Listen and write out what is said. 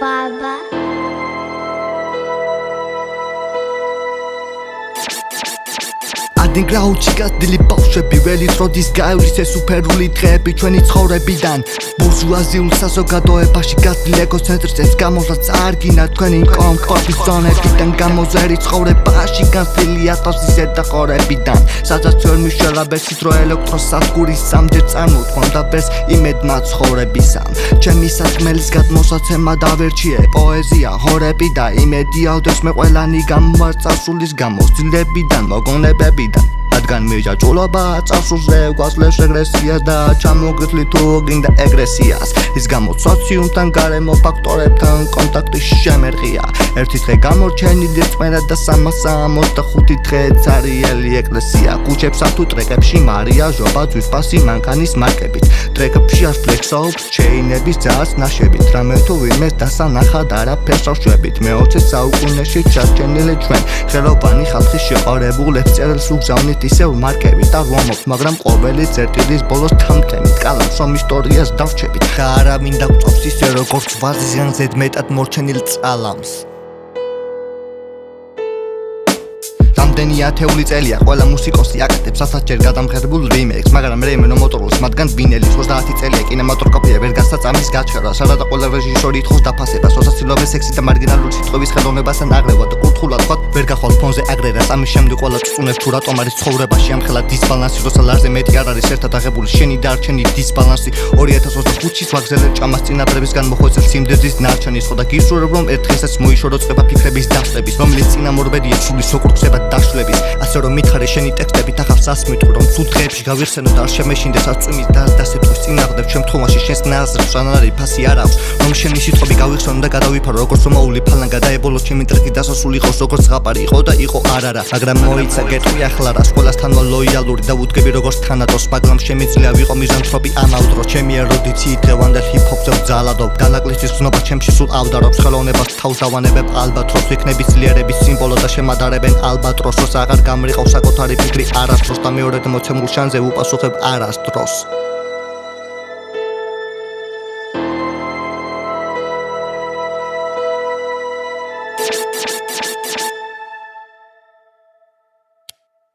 Baba. Adin grauci gazdili bawშვები ველით როდის გაივლის ეს უფერული დღეები ჩვენი ცხოვრებიდან ბურჟუაზიულ საზოგადოებაში გაზდილი ეკოცენტრს გამოვლაც წარგინა თქვენი კომფორტის ზონებიდან გამოზერი ცხოვრებაში განსილია თავის ზედახორებიდან სადაც ვერ მიშველა ბესით რო ელექტროსადგურის სამდერ წარმოთქონდა ბეს იმედმა ცხოვრებისა ჩემი საქმელის გადმოსაცემა დავერჩიე პოეზია ჰორები და იმედია ოდოს მე ყველანი გამომარწასulis გამოსძილებიდან მოგონებებიდან რადგან მიჯაჭულობა წასულზე გვასლებს რეგრესიას და ჩამოგეთვლი თუ გინდა ეგრესიას ის გამოც სოციუმთან გარემო ფაქტორებთან კონტაქტის შემერღია ერთი დღე გამორჩენილი წმენა და 365 დღე цариელი ეკლესია კუჩებს თუ ტრეკებში მარია ჟობა ძვირფასი მანქანის მარკებით ტრეკებში არ ფლექსობს ჩეინების ძას ნაშებით რამე თუ ვინმეს დასანახად არაფერს ავშვებით მე-20 საუკუნეში ჩარჩენილი ჩვენ ხელოვანი ხალხის შეყარებულებს წერილს უგზავნით ისევ მარკებით და ვამობთ მაგრამ ყოველი წერტილის ბოლოს თამთემით კალამს რომ ისტორიას დავჩებით და არავინ დაგწობს ისე როგორც ვაზისგან ზედმეტად მორჩენილ წალამს რამდენი ათეული წელია ყველა მუსიკოსი აკეთებს ასაჯერ გადამღებულ რიმეიქს მაგრამ რეიმენო მოტორულს მათგან ვინელის 30 წელია კინემატოგრაფია ვერ გასაწამის გაჩერა სადაც ყველა რეჟისორი ითხოვს დაფასებას ოსაცილობე სექსი და მარგინალური სიტყვის ხელოვნებასთან აღრევა და კურთხულად თქვა ვერ გახვალ ფონზე აგრერას ამის შემდეგ ყველა წუნებს თუ რატომ არის ცხოვრებაში ამხელა დისბალანსი როცა ლარზე მეტი არ არის ერთად აღებული შენი და არჩენი დისბალანსი 2025-ის ვაგზელებ ჭამას წინაპრებისგან მოხვეწილ სიმდედრის ნარჩენის ხო და გისურვებ რომ ერთ დღესაც მოიშორო წება ფიქრების დასწრების რომელიც წინამორბედია სულის ოქროხსება დაშლების ასე რომ მითხარი შენი ტექსტები თახავს ასმიტყვი რომ ცუდ დღეებში გავიხსენო და არ შემეშინდეს აწვიმის და დასეტყვის წინააღმდეგ შემთხვევაში შენს ნაზრს რანარი ფასი არ აქვს რომ შენი სიტყვები გავიხსენო და გადავიფარო როგორც რომ მოული ფალანგა და ებოლოს ჩემი ტრეკი დასასული იყოს როგორც ზღაპარი იყო და იყო არარა მაგრამ მოიცა გეტყვი ახლა რა სკოლასთან ლოიალური და ვუდგები როგორც თანატოს მაგრამ შემიძლია ვიყო მიზანთროპი ამავდროულად ჩემი ეროდიცი დღევანდელ ჰიპ-ჰოპზე ვძალადობ განაკლისის გზნობა ჩემში სულ ავდარობს ხელოვნებას თავს დავანებებ ალბათროს ვიქნები ძლიერების სიმბოლო და შემადარებენ ალბათროსს აღარ გამრიყავს საკუთარი ფიქრი არასდროს და მეორედ მოცემულ შანზე უპასუხებ არასდროს